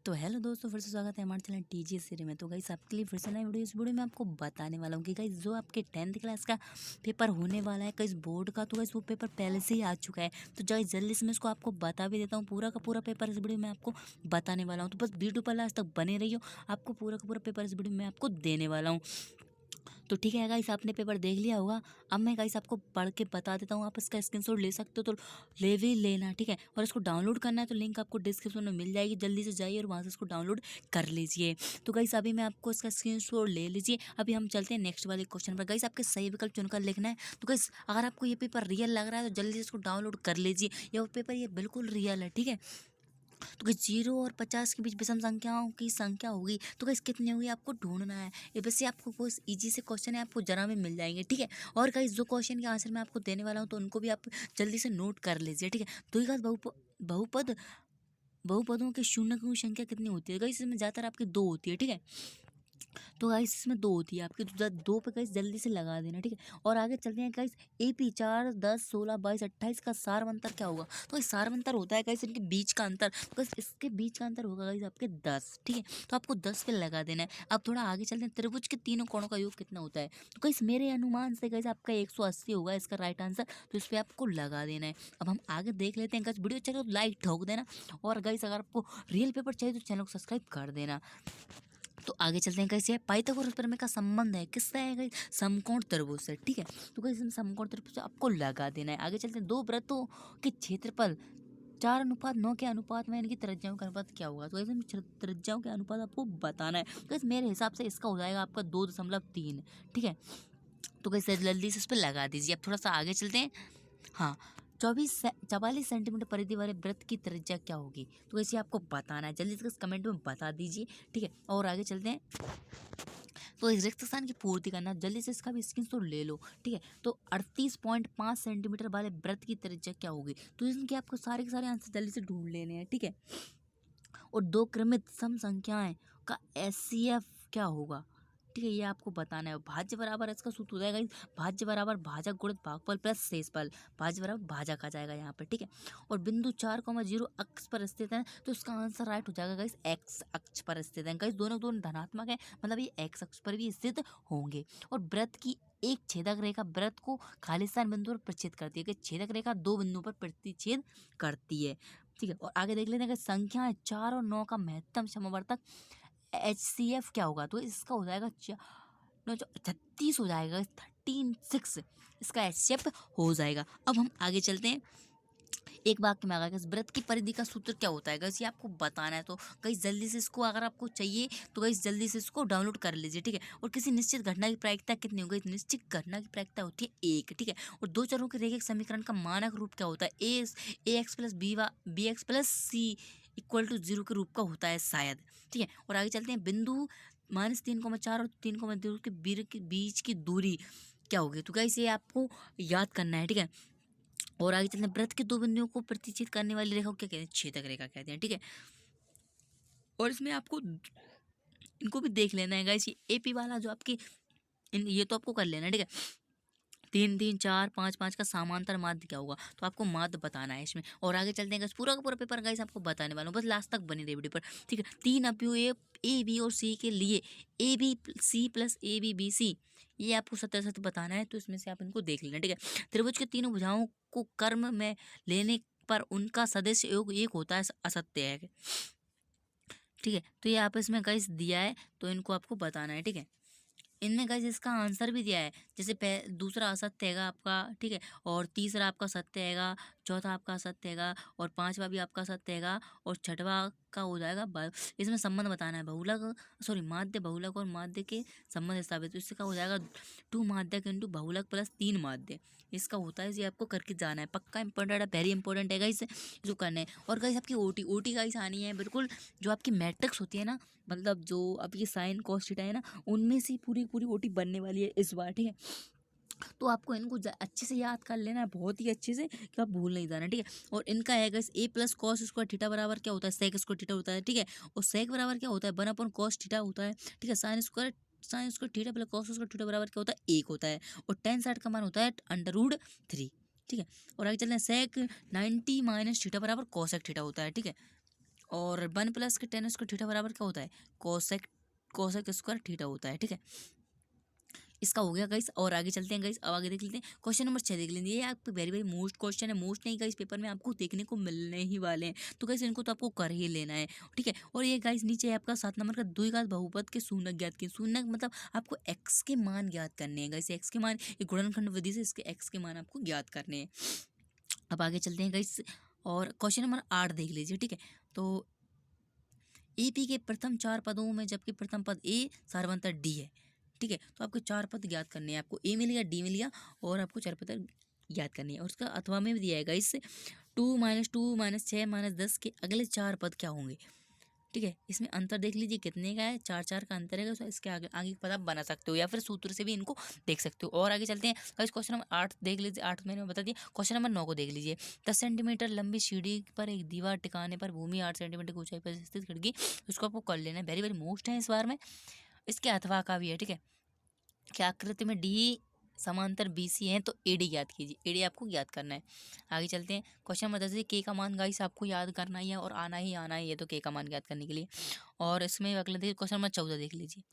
तो हेलो दोस्तों, फिर से स्वागत है हमारे चैनल टीजी सीरीज में। तो गाइस आपके लिए फिर से नई वीडियो, इस वीडियो में आपको बताने वाला हूँ कि गाइस जो आपके 10th क्लास का पेपर होने वाला है गाइस बोर्ड का, तो गाइस वो पेपर पहले से ही आ चुका है। तो गाइस जल्दी से मैं इसको आपको बता भी देता हूँ, पूरा का पूरा पेपर इस वीडियो में आपको बताने वाला हूँ। तो बस वीडियो पर लास्ट तक बने रहिए, आपको पूरा का पूरा पेपर इस वीडियो में आपको देने वाला हूँ। तो ठीक है गाइस, आपने पेपर देख लिया होगा। अब मैं गाइस आपको पढ़ के बता देता हूँ, आप इसका स्क्रीनशॉट ले सकते हो तो ले भी लेना, ठीक है। और इसको डाउनलोड करना है तो लिंक आपको डिस्क्रिप्शन में मिल जाएगी, जल्दी से जाइए और वहाँ से इसको डाउनलोड कर लीजिए। तो गाइस अभी मैं आपको इसका स्क्रीनशॉट ले लीजिए। अभी हम चलते हैं नेक्स्ट वाले क्वेश्चन पर। गाइस आपके सही विकल्प चुनकर लिखना है। तो गाइस अगर आपको ये पेपर रियल लग रहा है तो जल्दी से इसको डाउनलोड कर लीजिए, ये पेपर ये बिल्कुल रियल है, ठीक है। तो गाइस 0 और 50 के बीच विषम संख्याओं की संख्या होगी, तो गाइस कितनी होगी आपको ढूंढना है। ये वैसे आपको बहुत इजी से क्वेश्चन है, आपको जरा में मिल जाएंगे, ठीक है। और गाइस जो क्वेश्चन के आंसर मैं आपको देने वाला हूँ तो उनको भी आप जल्दी से नोट कर लीजिए, ठीक है। तो गाइस बहुपद बहुपदों के शून्य की संख्या कितनी होती है। गाइस इसमें ज़्यादातर आपकी 2 होती है, ठीक है। तो गाइस इसमें 2 होती है आपकी, तो 2 पे गाइस जल्दी से लगा देना, ठीक है। और आगे चलते हैं गाइस, AP 4, 10, 16, 22, 28 का सार अंतर क्या होगा। तो गाइस सार अंतर होता है गाइस इनके बीच का अंतर, तो गाइस इसके बीच का अंतर होगा गाइस आपके 10, ठीक है। तो आपको 10 पे लगा देना है। अब थोड़ा आगे चलते हैं, त्रिभुज के तीनों कोणों का योग कितना होता है। तो गाइस मेरे अनुमान से गाइस आपका 180 होगा इसका राइट आंसर, तो इस पर आपको लगा देना है। अब हम आगे देख लेते हैं गाइस, वीडियो अच्छा लगे तो लाइक ठोक देना, और गाइस अगर आपको रियल पेपर चाहिए तो चैनल को सब्सक्राइब कर देना। तो आगे चलते हैं, कैसे है पाइथागोरस प्रमेय का संबंध है किससे है गाइस, समकोण त्रिभुज से, ठीक है। तो गाइस इसमें समकोण त्रिभुज से आपको लगा देना है। आगे चलते हैं, दो वृत्तों के क्षेत्रफल 4:9 के अनुपात में इनकी त्रिज्याओं का अनुपात क्या होगा। तो ऐसे त्रिज्याओं के अनुपात आपको बताना है। गाइस मेरे हिसाब से इसका हो जाएगा आपका 2.3, ठीक है। तो गाइस जल्दी से इस पर लगा दीजिए। अब थोड़ा सा आगे चलते हैं। हाँ, 44 सेंटीमीटर परिधि वाले वृत्त की त्रिज्या क्या होगी। तो ऐसे आपको बताना है, जल्दी से कमेंट में बता दीजिए, ठीक है। और आगे चलते हैं, तो इस रिक्त स्थान की पूर्ति करना, जल्दी से इसका भी स्क्रीनशॉट ले लो, ठीक है। तो 38.5 सेंटीमीटर वाले वृत्त की त्रिज्या क्या होगी। तो इनके आपको सारे के सारे आंसर जल्दी से ढूंढ लेने हैं, ठीक है। और दो क्रमित सम संख्याएं का HCF क्या होगा, ठीक है, ये आपको बताना है। भाज्य बराबर इसका सूत्र हो जाएगा भाज्य बराबर भाजक गुणित भागफल प्लस शेषफल, भाज्य बराबर भाजक आ जाएगा यहाँ पर, ठीक है। और बिंदु 4,0 अक्ष पर स्थित है, तो इसका आंसर राइट हो जाएगा गाइस एक्स अक्ष पर स्थित है। गाइस दोनों दोनों धनात्मक है, मतलब ये एक्स अक्ष पर भी स्थित होंगे। और वृत्त की एक छेदक रेखा वृत्त को खालिस्तान बिंदु पर प्रतिच्छेद करती है, कि छेदक रेखा 2 बिंदुओं पर प्रतिच्छेद करती है, ठीक है। और आगे देख लेते हैं कि संख्याएं 4 और 9 का महत्तम समवर्तक HCF क्या होगा। तो इसका हो जाएगा 36 हो जाएगा, 36 इसका HCF हो जाएगा। अब हम आगे चलते हैं, एक वाक्य में आ गया, वृत्त की परिधि का सूत्र क्या होता है। गाइस ये आपको बताना है। तो गाइस जल्दी से इसको, अगर आपको चाहिए तो गाइस जल्दी से इसको डाउनलोड कर लीजिए, ठीक है। और किसी निश्चित घटना की प्रायिकता कितनी होगी। निश्चित घटना की प्रायिकता होती है 1, ठीक है। और दो चरों के रैखिक समीकरण का मानक रूप क्या होता है। AX plus BX plus C equal to 0 के रूप का होता है शायद, ठीक है। और आगे चलते हैं, बिंदु -3,4 और 3,2 के बीच की दूरी क्या होगी। तो गाइस ये आपको याद करना है, ठीक है। और आगे चलते हैं, वृत्त के दो बिंदुओं को प्रतिच्छेद करने वाली रेखा को क्या कहते हैं, छेदक रेखा कहते हैं, ठीक है। और इसमें आपको इनको भी देख लेना है गाइस, ये AP वाला जो आपकी ये तो आपको कर लेना है, ठीक है। 3, 3, 4, 5, 5 का समांतर माध्य क्या होगा, तो आपको माध्य बताना है इसमें। और आगे चलते हैं गाइस, पूरा का पूरा पेपर गाइस आपको बताने वाला हूँ, बस लास्ट तक बनी रही वीडियो पर, ठीक है। 3 अवयव A B और C के लिए ABC प्लस ABBC, ये आपको सत्य सत्य बताना है। तो इसमें से आप इनको देख लेना, ठीक है। त्रिभुज के तीनों भुजाओं को कर्म में लेने पर उनका सदस्य योग 1 होता है, असत्य है, ठीक है। तो ये आपस में गाइस दिया है, तो इनको आपको बताना है, ठीक है। इनमें गाइस इसका आंसर भी दिया है, जैसे दूसरा असत्य हैगा आपका, ठीक है। और तीसरा आपका सत्य हैगा, चौथा आपका असत्य हैगा, और पांचवा भी आपका सत्य हैगा, और छठवा का हो जाएगा इसमें संबंध बताना है, माध्य बहुलक और माध्य के संबंध स्थापित। तो इसका हो जाएगा 2 माध्यक इंटू बहुलक प्लस 3 माध्य, इसका होता है। ये आपको करके जाना है, पक्का इंपॉर्टेंट है, वेरी इंपॉर्टेंट है गाइस, इसको करना है। और गाइस आपकी OT गाइस आनी है बिल्कुल, जो आपकी मैट्रिक्स होती है ना, मतलब जो आपकी साइन कॉस थीटा है ना, उनमें से पूरी पूरी OT बनने वाली है इस बार, ठीक है। तो आपको इनको अच्छे से याद कर लेना है, बहुत ही अच्छे से, कि आप भूल नहीं जाना, ठीक है। और इनका है guys A plus cos square theta बराबर क्या होता है, सेक स्क्वायर थीटा होता है, ठीक है। और सेक बराबर क्या होता है, 1/cos थीटा होता है, ठीक है। Sine square theta plus cos square theta बराबर क्या होता है, 1 होता है। और tan 60 का मान होता है √3, ठीक है। और आगे चलते हैं, सेक 90 माइनस थीटा बराबर कॉसेक थीटा होता है, ठीक है। और 1 + tan स्क्वायर थीटा बराबर क्या होता है, कोसेक कोसेक स्क्वायर थीटा होता है। ठीक है, इसका हो गया गाइस। और आगे चलते हैं गाइस, अब आगे देख लेते हैं क्वेश्चन नंबर 6 देख लेंगे। ये आपको वेरी वेरी मोस्ट क्वेश्चन है, मोस्ट नहीं गाइस, पेपर में आपको देखने को मिलने ही वाले हैं, तो गाइस इनको तो आपको कर ही लेना है। ठीक है, और ये गाइस नीचे है आपका 7 नंबर का द्विघात बहुपद के शून्यक ज्ञात किए। शून्यक मतलब आपको एक्स के मान ज्ञात करने हैं गाइस, एक्स के मान, ये गुणनखंड विधि से इसके एक्स के मान आपको ज्ञात करने हैं। अब आगे चलते हैं गाइस, और क्वेश्चन नंबर 8 देख लीजिए। ठीक है, तो एपी के प्रथम 4 पदों में जबकि प्रथम पद ए सार्वंतर डी है। ठीक है, तो आपको 4 पद ज्ञात करने हैं, आपको ए मिल गया, डी मिल गया, और आपको 4 पद ज्ञात करनी है। और उसका अथवा में भी दिया है इससे 2 - 2 - 6 - 10 के अगले 4 पद क्या होंगे। ठीक है, इसमें अंतर देख लीजिए कितने का है, 4 का अंतर है, तो इसके आगे आगे पद आप बना सकते हो या फिर सूत्र से भी इनको देख सकते हो। और आगे चलते हैं गाइस, क्वेश्चन नंबर 8 देख लीजिए, 8 मैंने बता दिया। क्वेश्चन नंबर 9 को देख लीजिए। 10 सेंटीमीटर लंबी सीढ़ी पर एक दीवार टिकाने पर भूमि 8 सेंटीमीटर की ऊंचाई पर स्थित खिड़की, उसको आपको कर लेना है। वेरी वेरी मोस्ट है इस बार में, इसके अथवा का भी है। ठीक है, क्या आकृति में डी समांतर बीसी है, तो एडी ज्ञात कीजिए, एडी आपको ज्ञात करना है। आगे चलते हैं, क्वेश्चन नंबर 10 के का मान गाइस आपको याद करना ही है और आना ही है, तो के का मान ज्ञात करने के लिए। और इसमें अगले देखिए क्वेश्चन नंबर 14 देख लीजिए।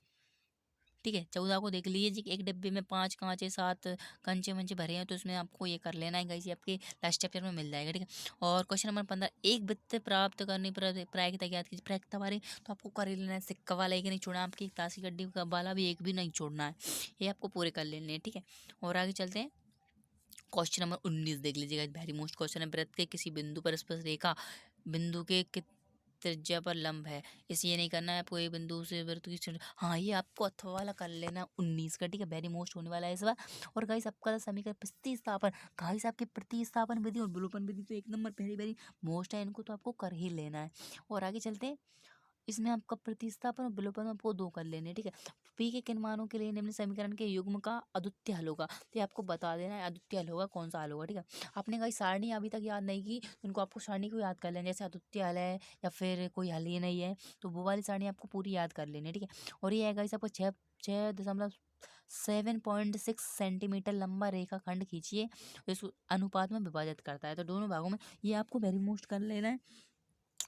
ठीक है, 14 को देख लीजिए जी। एक डिब्बे में 5 कांचे 7 कंचे मंचे भरे हैं, तो इसमें आपको ये कर लेना है गाइस, ये आपके लास्ट चैप्टर में मिल जाएगा। ठीक है, और क्वेश्चन नंबर 15 एक वृत्त प्राप्त करने पर प्रायिकता ज्ञात कीजिए। प्रायिकता बारे तो आपको कर ही लेना है, सिक्का वाला एक नहीं छोड़ना, आपकी ताश की गड्डी का वाला भी एक भी नहीं छोड़ना है, ये आपको पूरे कर लेने हैं। ठीक है, और आगे चलते हैं, क्वेश्चन नंबर 19 देख लीजिएगा, वेरी मोस्ट क्वेश्चन है। वृत्त के किसी बिंदु पर स्पर्श रेखा बिंदु के त्रिज्या पर लंब है, इसे ये नहीं करना है आपको, एक बिंदु से वृत्त की हाँ, ये आपको अथवा वाला कर लेना 19 का। ठीक है, वेरी मोस्ट होने वाला है इस बार। और गाइस आपका समीकरण प्रतिस्थापन, गाइस आपके प्रतिस्थापन विधि और विलोपन विधि तो एक नंबर वेरी वेरी मोस्ट है, इनको तो आपको कर ही लेना है। और आगे चलते हैं, इसमें आपका प्रतिस्थापन और विलोपन आपको 2 कर लेने। ठीक है, पी के किन मानों के लिए निम्न समीकरण के युग्म का अद्वितीय हल होगा, तो ये आपको बता देना है अद्वितीय हल होगा कौन सा हल होगा। ठीक है, आपने कहीं सारणी अभी तक याद नहीं की, तो इनको आपको सारणी को याद कर लेना, जैसे अद्वितीय हल है या फिर कोई हल ही नहीं है, तो वो वाली सारणी आपको पूरी याद कर लेनी है। ठीक है, और ये है गाइस आपको 6.7 सेंटीमीटर लंबा रेखाखंड खींचिए, इस अनुपात में विभाजित करता है, तो दोनों भागों में ये आपको वेरी मोस्ट कर लेना है।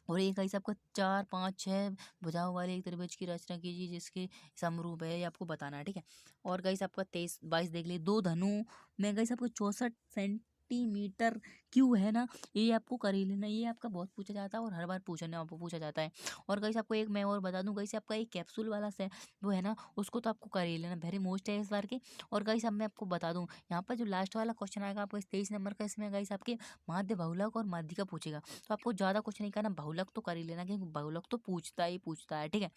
और एक गाइस आपका 4 5 6 भुजाओं वाले एक त्रिभुज की रचना कीजिए जिसके समरूप है, ये आपको बताना है। ठीक है, और गाइस आपका 23 22 देख लीजिए। 2 धनु में गाइस आपको 64 सेंटीमीटर क्यों है ना, ये आपको कर ही लेना, ये आपका बहुत पूछा जाता है और हर बार पूछा जाता है। और गाइस आपको एक मैं और बता दूं, गाइस आपका एक कैप्सूल वाला से वो है ना, उसको तो आपको कर ही लेना, वेरी मोस्ट है इस बार के। और गाइस अब मैं आपको बता दूं, यहाँ पर जो लास्ट वाला क्वेश्चन आएगा आपको 23 नंबर का, इसमें गाइस आपके माध्य बहुलक और माध्यिका पूछेगा, तो आपको ज़्यादा कुछ नहीं करना, बहुलक तो कर ही लेना, क्योंकि बहुलक तो पूछता ही पूछता है। ठीक है,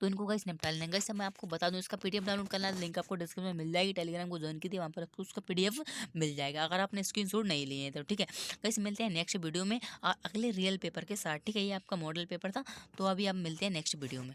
तो इनको गाइस निपटा लेंगे। गाइस मैं आपको बता दूं, इसका पीडीएफ डाउनलोड करना है, लिंक आपको डिस्क्रिप्शन में मिल जाएगी, टेलीग्राम को ज्वाइन की थी, वहाँ पर आपको उसका पीडीएफ मिल जाएगा अगर आपने स्क्रीनशॉट नहीं लिए हैं तो। ठीक है, गाइस मिलते हैं नेक्स्ट वीडियो में अगले रियल पेपर के साथ। ठीक है, ये आपका मॉडल पेपर था, तो अभी आप मिलते हैं नेक्स्ट वीडियो में।